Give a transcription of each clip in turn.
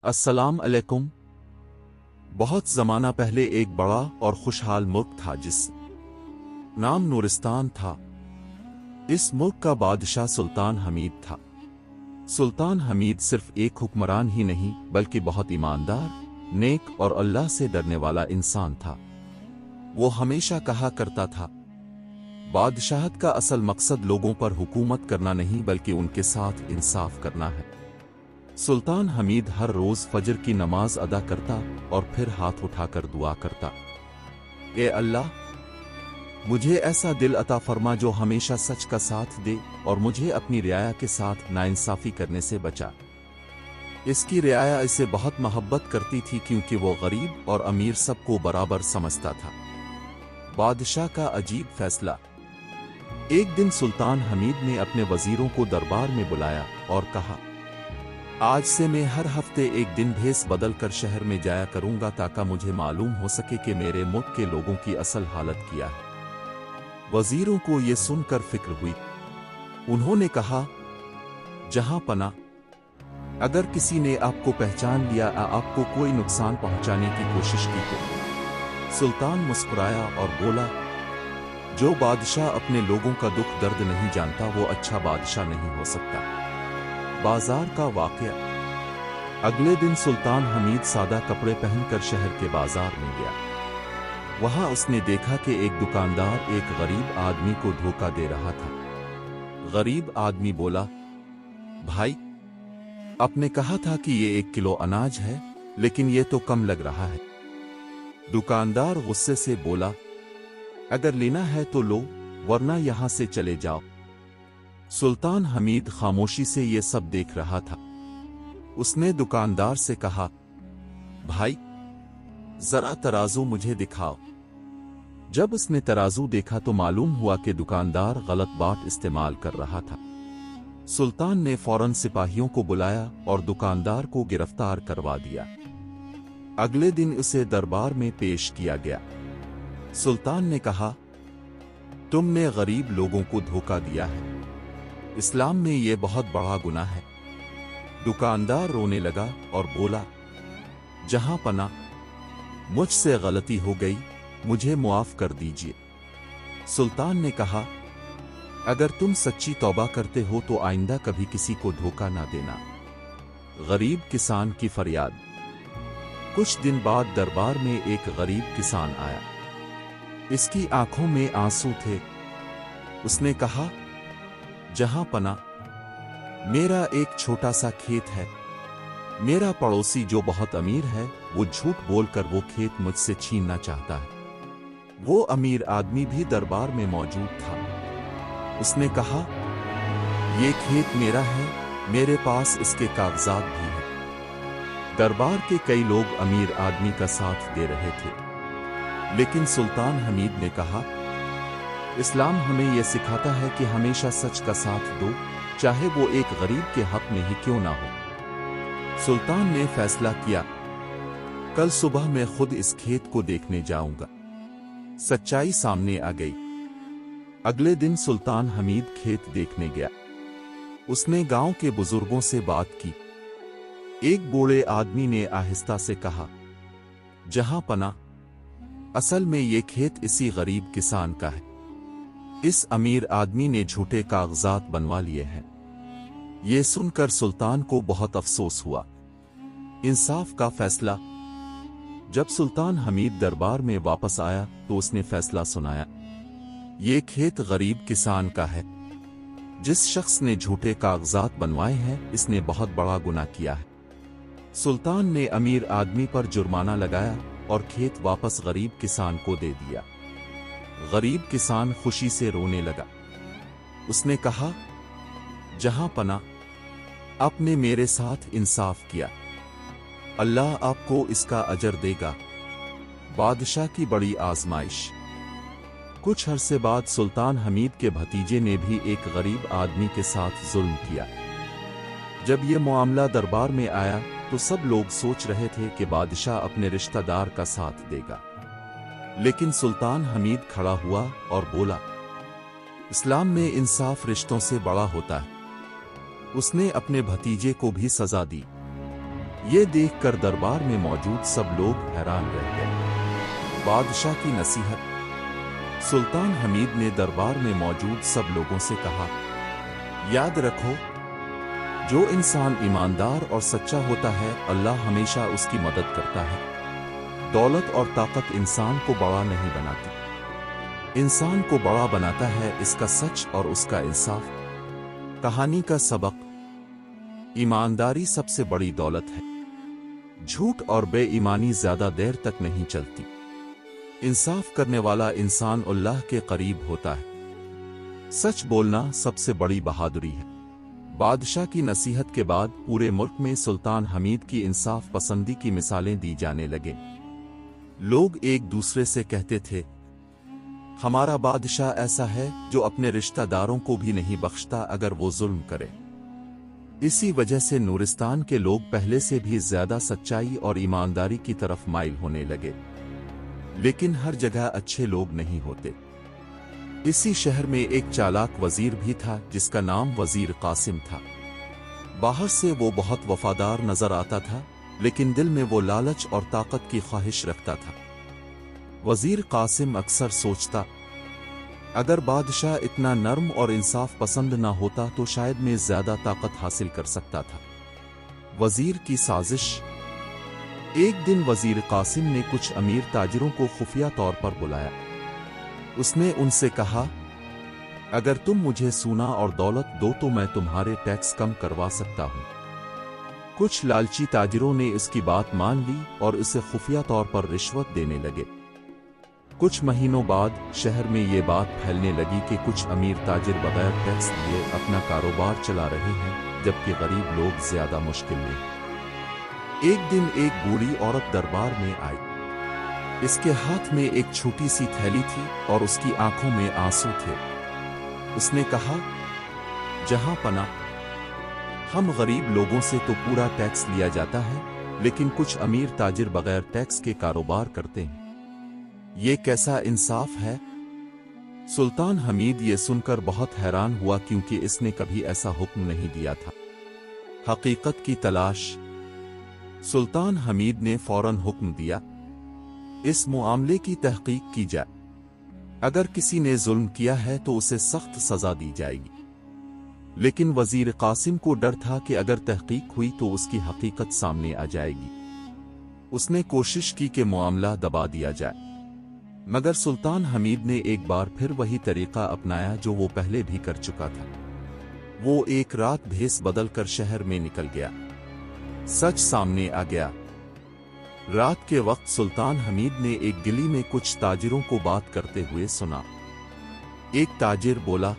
अस्सलाम अलैकुम। बहुत ज़माना पहले एक बड़ा और खुशहाल मुल्क था जिस नाम नूरिस्तान था। इस मुल्क का बादशाह सुल्तान हमीद था। सुल्तान हमीद सिर्फ एक हुक्मरान ही नहीं बल्कि बहुत ईमानदार, नेक और अल्लाह से डरने वाला इंसान था। वो हमेशा कहा करता था, बादशाहत का असल मकसद लोगों पर हुकूमत करना नहीं बल्कि उनके साथ इंसाफ करना है। सुल्तान हमीद हर रोज फजर की नमाज अदा करता और फिर हाथ उठाकर दुआ करता, ए अल्लाह, मुझे ऐसा दिल अता फरमा जो हमेशा सच का साथ दे और मुझे अपनी रियाया के साथ नाइंसाफी करने से बचा। इसकी रियाया इसे बहुत मोहब्बत करती थी क्योंकि वो गरीब और अमीर सबको बराबर समझता था। बादशाह का अजीब फैसला। एक दिन सुल्तान हमीद ने अपने वजीरों को दरबार में बुलाया और कहा, आज से मैं हर हफ्ते एक दिन भेस बदल कर शहर में जाया करूंगा ताकि मुझे मालूम हो सके कि मेरे मुल्क के लोगों की असल हालत क्या है। वजीरों को ये सुनकर फिक्र हुई। उन्होंने कहा, जहां पना, अगर किसी ने आपको पहचान लिया या आपको कोई नुकसान पहुंचाने की कोशिश की तो। सुल्तान मुस्कुराया और बोला, जो बादशाह अपने लोगों का दुख दर्द नहीं जानता वो अच्छा बादशाह नहीं हो सकता। बाजार का वाकया। अगले दिन सुल्तान हमीद सादा कपड़े पहनकर शहर के बाजार में गया। वहां उसने देखा कि एक दुकानदार एक गरीब आदमी को धोखा दे रहा था। गरीब आदमी बोला, भाई, आपने कहा था कि ये 1 किलो अनाज है, लेकिन ये तो कम लग रहा है। दुकानदार गुस्से से बोला, अगर लेना है तो लो, वरना यहां से चले जाओ। सुल्तान हमीद खामोशी से ये सब देख रहा था। उसने दुकानदार से कहा, भाई, जरा तराजू मुझे दिखाओ। जब उसने तराजू देखा तो मालूम हुआ कि दुकानदार गलत बाट इस्तेमाल कर रहा था। सुल्तान ने फौरन सिपाहियों को बुलाया और दुकानदार को गिरफ्तार करवा दिया। अगले दिन उसे दरबार में पेश किया गया। सुल्तान ने कहा, तुमने गरीब लोगों को धोखा दिया है। इस्लाम में यह बहुत बड़ा गुनाह है। दुकानदार रोने लगा और बोला, जहां पना, मुझसे गलती हो गई, मुझे मुआफ कर दीजिए। सुल्तान ने कहा, अगर तुम सच्ची तौबा करते हो तो आइंदा कभी किसी को धोखा ना देना। गरीब किसान की फरियाद। कुछ दिन बाद दरबार में एक गरीब किसान आया। इसकी आंखों में आंसू थे। उसने कहा, जहां पना, मेरा एक छोटा सा खेत है। मेरा पड़ोसी जो बहुत अमीर है वो झूठ बोलकर वो खेत मुझसे छीनना चाहता है। वो अमीर आदमी भी दरबार में मौजूद था। उसने कहा, ये खेत मेरा है, मेरे पास इसके कागजात भी हैं। दरबार के कई लोग अमीर आदमी का साथ दे रहे थे, लेकिन सुल्तान हमीद ने कहा, इस्लाम हमें यह सिखाता है कि हमेशा सच का साथ दो, चाहे वो एक गरीब के हक में ही क्यों ना हो। सुल्तान ने फैसला किया, कल सुबह मैं खुद इस खेत को देखने जाऊंगा। सच्चाई सामने आ गई। अगले दिन सुल्तान हमीद खेत देखने गया। उसने गांव के बुजुर्गों से बात की। एक बूढ़े आदमी ने आहिस्ता से कहा, जहां पना, असल में ये खेत इसी गरीब किसान का है। इस अमीर आदमी ने झूठे कागजात बनवा लिए हैं। ये सुनकर सुल्तान को बहुत अफसोस हुआ। इंसाफ का फैसला। जब सुल्तान हमीद दरबार में वापस आया तो उसने फैसला सुनाया, ये खेत गरीब किसान का है। जिस शख्स ने झूठे कागजात बनवाए हैं इसने बहुत बड़ा गुनाह किया है। सुल्तान ने अमीर आदमी पर जुर्माना लगाया और खेत वापस गरीब किसान को दे दिया। गरीब किसान खुशी से रोने लगा। उसने कहा, जहां पना, आपने मेरे साथ इंसाफ किया। अल्लाह आपको इसका अजर देगा। बादशाह की बड़ी आजमाइश। कुछ अरसे बाद सुल्तान हमीद के भतीजे ने भी एक गरीब आदमी के साथ जुल्म किया। जब यह मामला दरबार में आया तो सब लोग सोच रहे थे कि बादशाह अपने रिश्तेदार का साथ देगा, लेकिन सुल्तान हमीद खड़ा हुआ और बोला, इस्लाम में इंसाफ रिश्तों से बड़ा होता है। उसने अपने भतीजे को भी सजा दी। ये देखकर दरबार में मौजूद सब लोग हैरान रह गए। बादशाह की नसीहत। सुल्तान हमीद ने दरबार में मौजूद सब लोगों से कहा, याद रखो, जो इंसान ईमानदार और सच्चा होता है, अल्लाह हमेशा उसकी मदद करता है। दौलत और ताकत इंसान को बड़ा नहीं बनाती, इंसान को बड़ा बनाता है इसका सच और उसका इंसाफ। कहानी का सबक। ईमानदारी सबसे बड़ी दौलत है। झूठ और बेईमानी ज्यादा देर तक नहीं चलती। इंसाफ करने वाला इंसान अल्लाह के करीब होता है। सच बोलना सबसे बड़ी बहादुरी है। बादशाह की नसीहत के बाद पूरे मुल्क में सुल्तान हमीद की इंसाफ पसंदी की मिसालें दी जाने लगे। लोग एक दूसरे से कहते थे, हमारा बादशाह ऐसा है जो अपने रिश्तेदारों को भी नहीं बख्शता अगर वो जुल्म करे। इसी वजह से नूरिस्तान के लोग पहले से भी ज्यादा सच्चाई और ईमानदारी की तरफ माइल होने लगे। लेकिन हर जगह अच्छे लोग नहीं होते। इसी शहर में एक चालाक वजीर भी था जिसका नाम वजीर कासिम था। बाहर से वो बहुत वफादार नजर आता था, लेकिन दिल में वो लालच और ताकत की ख्वाहिश रखता था। वजीर कासिम अक्सर सोचता, अगर बादशाह इतना नर्म और इंसाफ पसंद ना होता तो शायद मैं ज्यादा ताकत हासिल कर सकता था। वजीर की साजिश। एक दिन वजीर कासिम ने कुछ अमीर ताजिरों को खुफिया तौर पर बुलाया। उसने उनसे कहा, अगर तुम मुझे सोना और दौलत दो तो मैं तुम्हारे टैक्स कम करवा सकता हूं। कुछ लालची ताजिरों ने इसकी बात मान ली और उसे खुफिया तौर पर रिश्वत देने लगे। कुछ महीनों बाद शहर में ये बात फैलने लगी कि कुछ अमीर ताजिर बगैर टैक्स दिए अपना कारोबार चला रहे हैं, जबकि गरीब लोग ज्यादा मुश्किल में। एक दिन एक बूढ़ी औरत दरबार में आई। इसके हाथ में एक छोटी सी थैली थी और उसकी आंखों में आंसू थे। उसने कहा, जहां पना, हम गरीब लोगों से तो पूरा टैक्स लिया जाता है, लेकिन कुछ अमीर ताजिर बगैर टैक्स के कारोबार करते हैं। ये कैसा इंसाफ है? सुल्तान हमीद ये सुनकर बहुत हैरान हुआ, क्योंकि इसने कभी ऐसा हुक्म नहीं दिया था। हकीकत की तलाश। सुल्तान हमीद ने फौरन हुक्म दिया, इस मामले की तहकीक की जाए। अगर किसी ने जुल्म किया है तो उसे सख्त सजा दी जाएगी। लेकिन वजीर कासिम को डर था कि अगर तहकीक हुई तो उसकी हकीकत सामने आ जाएगी। उसने कोशिश की कि मामला दबा दिया जाए, मगर सुल्तान हमीद ने एक बार फिर वही तरीका अपनाया जो वो पहले भी कर चुका था। वो एक रात भेस बदलकर शहर में निकल गया। सच सामने आ गया। रात के वक्त सुल्तान हमीद ने एक गली में कुछ ताजिरों को बात करते हुए सुना। एक ताजिर बोला,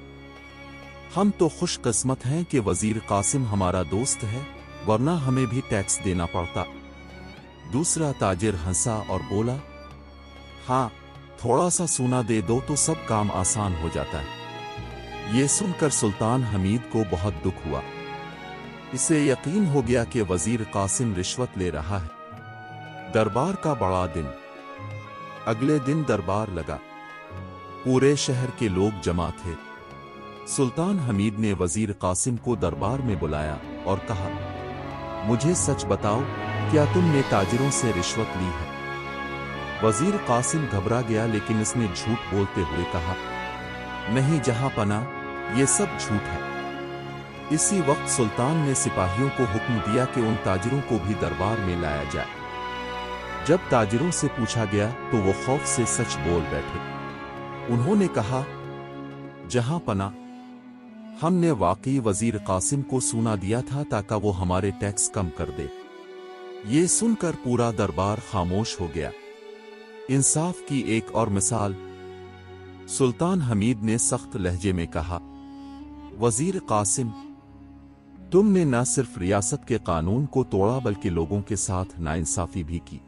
हम तो खुशकिस्मत हैं कि वजीर कासिम हमारा दोस्त है, वरना हमें भी टैक्स देना पड़ता। दूसरा ताजिर हंसा और बोला, हाँ, थोड़ा सा सोना दे दो तो सब काम आसान हो जाता है। ये सुनकर सुल्तान हमीद को बहुत दुख हुआ। इसे यकीन हो गया कि वजीर कासिम रिश्वत ले रहा है। दरबार का बड़ा दिन। अगले दिन दरबार लगा। पूरे शहर के लोग जमा थे। सुल्तान हमीद ने वजीर कासिम को दरबार में बुलाया और कहा, मुझे सच बताओ, क्या तुमने ताजिरों से रिश्वत ली है? वजीर कासिम घबरा गया, लेकिन इसने झूठ बोलते हुए कहा, नहीं जहां पना, ये सब झूठ है। इसी वक्त सुल्तान ने सिपाहियों को हुक्म दिया कि उन ताजिरों को भी दरबार में लाया जाए। जब ताजिरों से पूछा गया तो वो खौफ से सच बोल बैठे। उन्होंने कहा, जहां पना, हमने वाकई वजीर कासिम को सोना दिया था ताकि वो हमारे टैक्स कम कर दे। ये सुनकर पूरा दरबार खामोश हो गया। इंसाफ की एक और मिसाल। सुल्तान हमीद ने सख्त लहजे में कहा, वजीर कासिम, तुमने न सिर्फ रियासत के कानून को तोड़ा बल्कि लोगों के साथ नाइंसाफी भी की।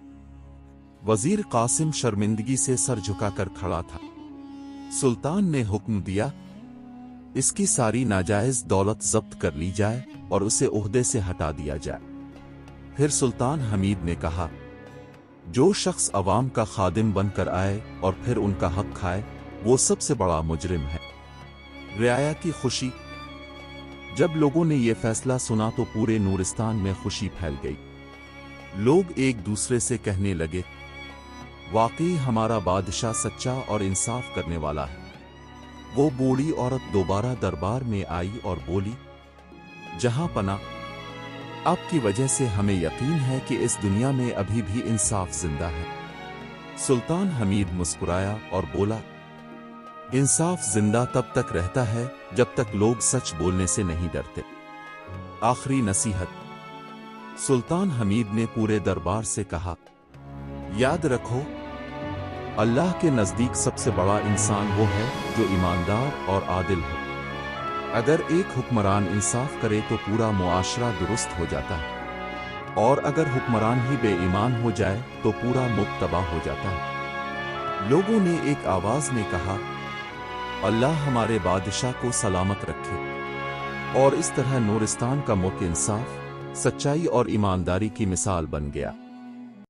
वजीर कासिम शर्मिंदगी से सर झुकाकर खड़ा था। सुल्तान ने हुक्म दिया, इसकी सारी नाजायज दौलत जब्त कर ली जाए और उसे ओहदे से हटा दिया जाए। फिर सुल्तान हमीद ने कहा, जो शख्स अवाम का खादिम बनकर आए और फिर उनका हक खाए, वो सबसे बड़ा मुजरिम है। रियाया की खुशी। जब लोगों ने यह फैसला सुना तो पूरे नूरिस्तान में खुशी फैल गई। लोग एक दूसरे से कहने लगे, वाकई हमारा बादशाह सच्चा और इंसाफ करने वाला है। वो बूढ़ी औरत दोबारा दरबार में आई और बोली, जहां पना, आपकी वजह से हमें यकीन है कि इस दुनिया में अभी भी इंसाफ जिंदा है। सुल्तान हमीद मुस्कुराया और बोला, इंसाफ जिंदा तब तक रहता है जब तक लोग सच बोलने से नहीं डरते। आखिरी नसीहत। सुल्तान हमीद ने पूरे दरबार से कहा, याद रखो, अल्लाह के नजदीक सबसे बड़ा इंसान वो है जो ईमानदार और आदिल हो। अगर एक हुक्मरान इंसाफ करे तो पूरा मुआशरा दुरुस्त हो जाता है, और अगर हुक्मरान ही बेईमान हो जाए तो पूरा मुल्क तबाह हो जाता है। लोगों ने एक आवाज में कहा, अल्लाह हमारे बादशाह को सलामत रखे। और इस तरह नूरिस्तान का मुल्क इंसाफ, सच्चाई और ईमानदारी की मिसाल बन गया।